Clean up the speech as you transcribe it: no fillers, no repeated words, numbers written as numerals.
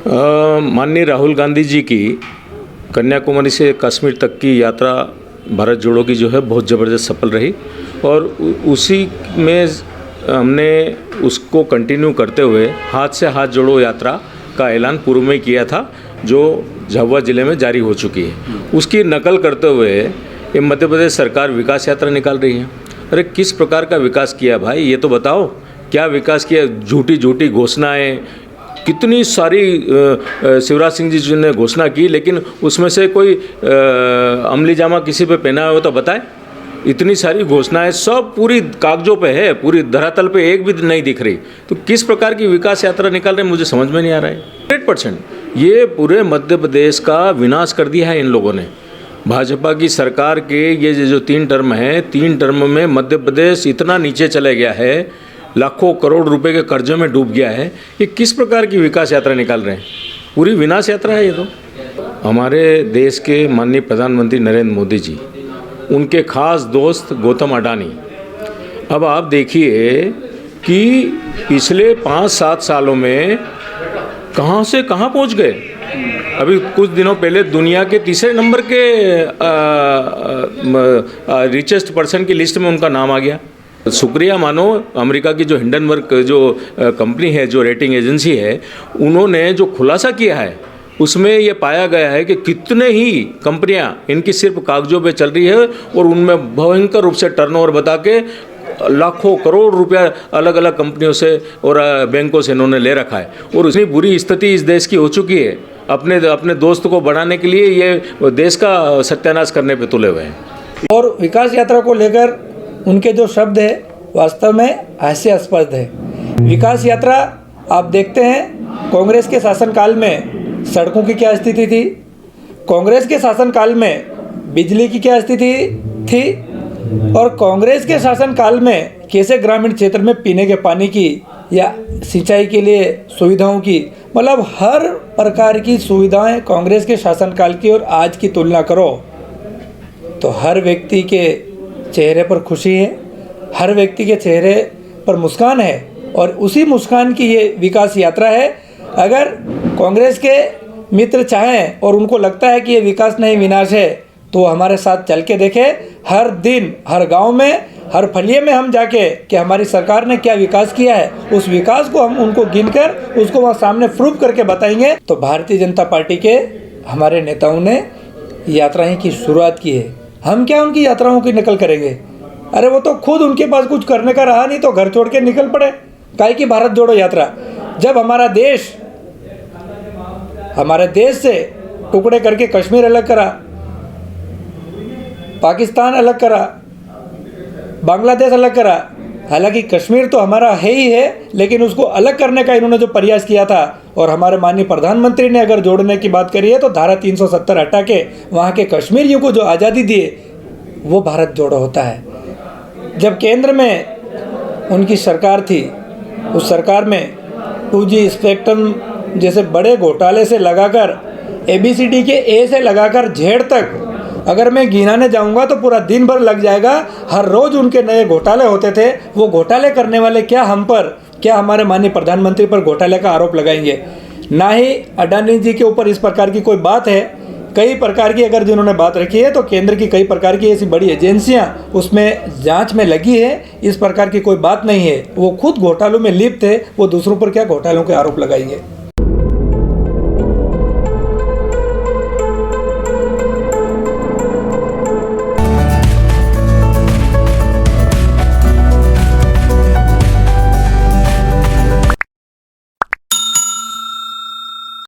माननीय राहुल गांधी जी की कन्याकुमारी से कश्मीर तक की यात्रा भारत जोड़ो की जो है बहुत ज़बरदस्त सफल रही और उसी में हमने उसको कंटिन्यू करते हुए हाथ से हाथ जोड़ो यात्रा का ऐलान पूर्व में किया था, जो झाबुआ ज़िले में जारी हो चुकी है। उसकी नकल करते हुए ये मध्य प्रदेश सरकार विकास यात्रा निकाल रही है। अरे किस प्रकार का विकास किया भाई, ये तो बताओ, क्या विकास किया? झूठी झूठी घोषणाएं, कितनी सारी शिवराज सिंह जी ने घोषणा की, लेकिन उसमें से कोई अमली जामा किसी पे पहना हो तो बताए। इतनी सारी घोषणाएं सब पूरी कागजों पे है, पूरी धरातल पे एक भी नहीं दिख रही। तो किस प्रकार की विकास यात्रा निकाल रहे हैं, मुझे समझ में नहीं आ रहा है। 100% ये पूरे मध्य प्रदेश का विनाश कर दिया है इन लोगों ने। भाजपा की सरकार के ये जो 3 टर्म है, 3 टर्म में मध्य प्रदेश इतना नीचे चले गया है, लाखों करोड़ रुपए के कर्जे में डूब गया है। ये किस प्रकार की विकास यात्रा निकाल रहे हैं? पूरी विनाश यात्रा है ये तो। हमारे देश के माननीय प्रधानमंत्री नरेंद्र मोदी जी, उनके खास दोस्त गौतम अडानी, अब आप देखिए कि पिछले 5-7 सालों में कहाँ से कहाँ पहुँच गए। अभी कुछ दिनों पहले दुनिया के तीसरे नंबर के रिचेस्ट पर्सन की लिस्ट में उनका नाम आ गया। शुक्रिया मानो अमेरिका की जो हिंडनबर्ग जो कंपनी है, जो रेटिंग एजेंसी है, उन्होंने जो खुलासा किया है उसमें ये पाया गया है कि कितने ही कंपनियां इनकी सिर्फ कागजों पे चल रही है और उनमें भयंकर रूप से टर्नओवर बता के लाखों करोड़ रुपया अलग अलग कंपनियों से और बैंकों से इन्होंने ले रखा है। और इतनी बुरी स्थिति इस देश की हो चुकी है, अपने दोस्त को बढ़ाने के लिए ये देश का सत्यानाश करने पे तुले हुए हैं। और विकास यात्रा को लेकर उनके जो शब्द है वास्तव में हास्यास्पद है। विकास यात्रा आप देखते हैं, कांग्रेस के शासनकाल में सड़कों की क्या स्थिति थी, कांग्रेस के शासनकाल में बिजली की क्या स्थिति थी, और कांग्रेस के शासनकाल में कैसे ग्रामीण क्षेत्र में पीने के पानी की या सिंचाई के लिए सुविधाओं की, मतलब हर प्रकार की सुविधाएं कांग्रेस के शासनकाल की और आज की तुलना करो तो हर व्यक्ति के चेहरे पर खुशी है, हर व्यक्ति के चेहरे पर मुस्कान है, और उसी मुस्कान की ये विकास यात्रा है। अगर कांग्रेस के मित्र चाहें और उनको लगता है कि ये विकास नहीं विनाश है, तो हमारे साथ चल के देखें। हर दिन हर गांव में, हर फलिए में हम जाके कि हमारी सरकार ने क्या विकास किया है, उस विकास को हम उनको गिनकर उसको वहाँ सामने प्रूव करके बताएंगे। तो भारतीय जनता पार्टी के हमारे नेताओं ने यात्राएं की शुरुआत की है, हम क्या उनकी यात्राओं की नकल करेंगे? अरे वो तो खुद उनके पास कुछ करने का रहा नहीं तो घर छोड़ के निकल पड़े। काहे की भारत जोड़ो यात्रा? जब हमारा देश हमारे देश से टुकड़े करके कश्मीर अलग करा, पाकिस्तान अलग करा, बांग्लादेश अलग करा, हालांकि कश्मीर तो हमारा है ही है, लेकिन उसको अलग करने का इन्होंने जो प्रयास किया था, और हमारे माननीय प्रधानमंत्री ने अगर जोड़ने की बात करी है तो धारा 370 हटा के वहाँ के कश्मीरियों को जो आज़ादी दिए, वो भारत जोड़ो होता है। जब केंद्र में उनकी सरकार थी, उस सरकार में 2G स्पेक्ट्रम जैसे बड़े घोटाले से लगाकर ABCD के A से लगाकर Z तक अगर मैं गिनाने जाऊंगा तो पूरा दिन भर लग जाएगा। हर रोज़ उनके नए घोटाले होते थे। वो घोटाले करने वाले क्या हम पर, क्या हमारे माननीय प्रधानमंत्री पर घोटाले का आरोप लगाएंगे? ना ही अडानी जी के ऊपर इस प्रकार की कोई बात है। कई प्रकार की अगर जिन्होंने बात रखी है तो केंद्र की कई प्रकार की ऐसी बड़ी एजेंसियां उसमें जांच में लगी है, इस प्रकार की कोई बात नहीं है। वो खुद घोटालों में लिप्त है, वो दूसरों पर क्या घोटालों के आरोप लगाएंगे?